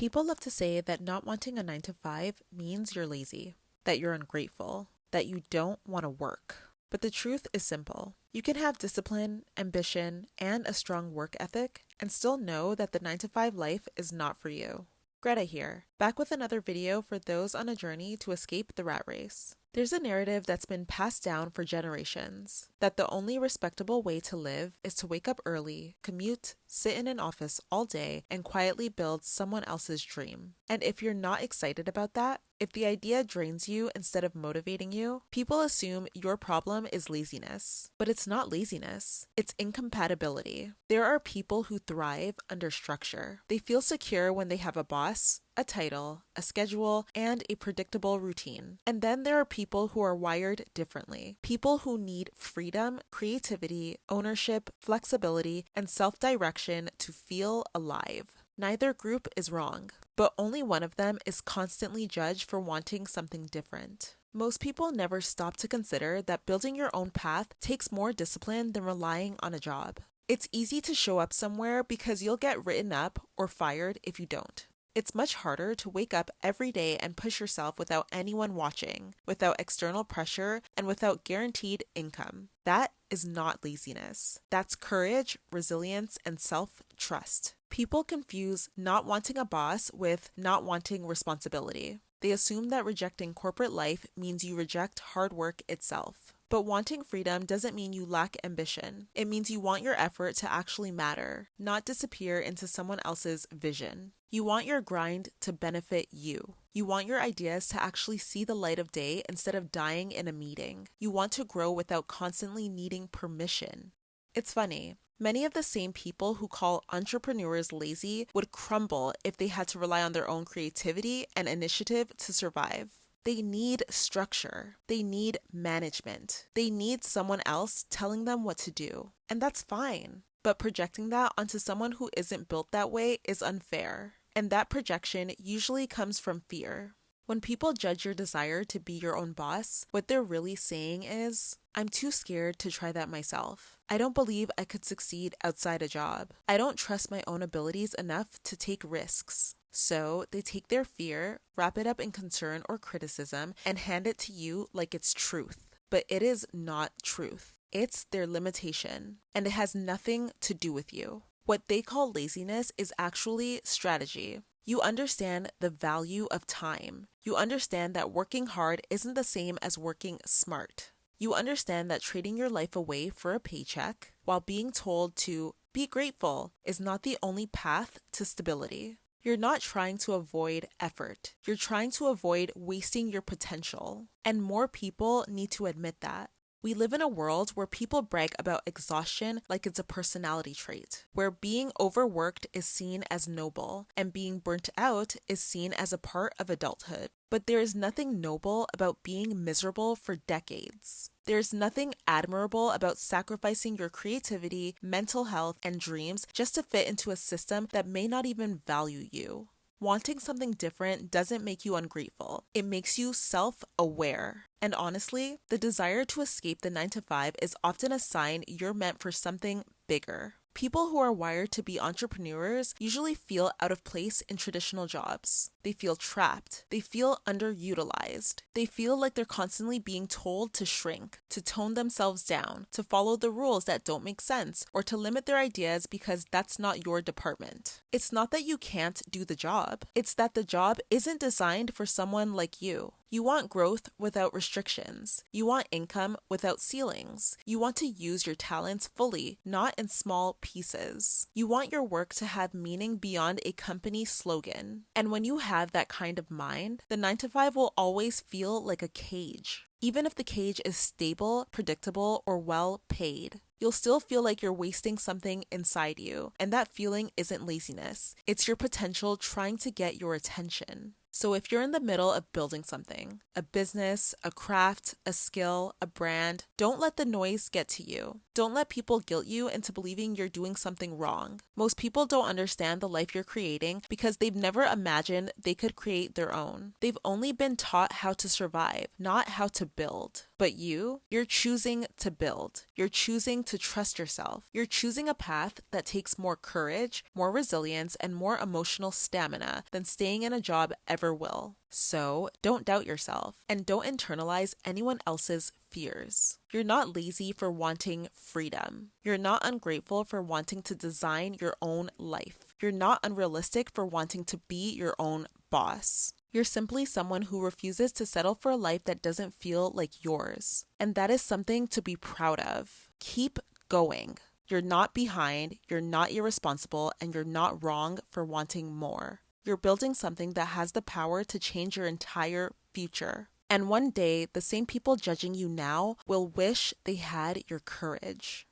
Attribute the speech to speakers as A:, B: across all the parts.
A: People love to say that not wanting a 9 to 5 means you're lazy, that you're ungrateful, that you don't want to work. But the truth is simple. You can have discipline, ambition, and a strong work ethic and still know that the 9 to 5 life is not for you. Greta here, back with another video for those on a journey to escape the rat race. There's a narrative that's been passed down for generations that the only respectable way to live is to wake up early, commute, sit in an office all day, and quietly build someone else's dream. And if you're not excited about that, if the idea drains you instead of motivating you, people assume your problem is laziness. But it's not laziness, it's incompatibility. There are people who thrive under structure. They feel secure when they have a boss, a title, a schedule, and a predictable routine. And then there are people who are wired differently. People who need freedom, creativity, ownership, flexibility, and self-direction to feel alive. Neither group is wrong, but only one of them is constantly judged for wanting something different. Most people never stop to consider that building your own path takes more discipline than relying on a job. It's easy to show up somewhere because you'll get written up or fired if you don't. It's much harder to wake up every day and push yourself without anyone watching, without external pressure, and without guaranteed income. That is not laziness. That's courage, resilience, and self-trust. People confuse not wanting a boss with not wanting responsibility. They assume that rejecting corporate life means you reject hard work itself. But wanting freedom doesn't mean you lack ambition. It means you want your effort to actually matter, not disappear into someone else's vision. You want your grind to benefit you. You want your ideas to actually see the light of day instead of dying in a meeting. You want to grow without constantly needing permission. It's funny. Many of the same people who call entrepreneurs lazy would crumble if they had to rely on their own creativity and initiative to survive. They need structure. They need management. They need someone else telling them what to do. And that's fine. But projecting that onto someone who isn't built that way is unfair. And that projection usually comes from fear. When people judge your desire to be your own boss, what they're really saying is, I'm too scared to try that myself. I don't believe I could succeed outside a job. I don't trust my own abilities enough to take risks. So they take their fear, wrap it up in concern or criticism, and hand it to you like it's truth. But it is not truth. It's their limitation, and it has nothing to do with you. What they call laziness is actually strategy. You understand the value of time. You understand that working hard isn't the same as working smart. You understand that trading your life away for a paycheck while being told to be grateful is not the only path to stability. You're not trying to avoid effort. You're trying to avoid wasting your potential. And more people need to admit that. We live in a world where people brag about exhaustion like it's a personality trait, where being overworked is seen as noble and being burnt out is seen as a part of adulthood. But there is nothing noble about being miserable for decades. There's nothing admirable about sacrificing your creativity, mental health, and dreams just to fit into a system that may not even value you. Wanting something different doesn't make you ungrateful. It makes you self-aware. And honestly, the desire to escape the 9 to 5 is often a sign you're meant for something bigger. People who are wired to be entrepreneurs usually feel out of place in traditional jobs. They feel trapped. They feel underutilized. They feel like they're constantly being told to shrink, to tone themselves down, to follow the rules that don't make sense, or to limit their ideas because that's not your department. It's not that you can't do the job. It's that the job isn't designed for someone like you. You want growth without restrictions. You want income without ceilings. You want to use your talents fully, not in small pieces. You want your work to have meaning beyond a company slogan. And when you have that kind of mind, the 9 to 5 will always feel like a cage. Even if the cage is stable, predictable, or well paid, you'll still feel like you're wasting something inside you. And that feeling isn't laziness. It's your potential trying to get your attention. So if you're in the middle of building something, a business, a craft, a skill, a brand, don't let the noise get to you. Don't let people guilt you into believing you're doing something wrong. Most people don't understand the life you're creating because they've never imagined they could create their own. They've only been taught how to survive, not how to build. But you're choosing to build. You're choosing to trust yourself. You're choosing a path that takes more courage, more resilience, and more emotional stamina than staying in a job ever will. So don't doubt yourself and don't internalize anyone else's fears. You're not lazy for wanting freedom. You're not ungrateful for wanting to design your own life. You're not unrealistic for wanting to be your own boss. You're simply someone who refuses to settle for a life that doesn't feel like yours. And that is something to be proud of. Keep going. You're not behind, you're not irresponsible, and you're not wrong for wanting more. You're building something that has the power to change your entire future. And one day, the same people judging you now will wish they had your courage.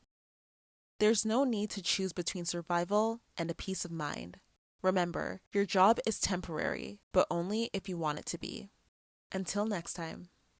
A: There's no need to choose between survival and a peace of mind. Remember, your job is temporary, but only if you want it to be. Until next time.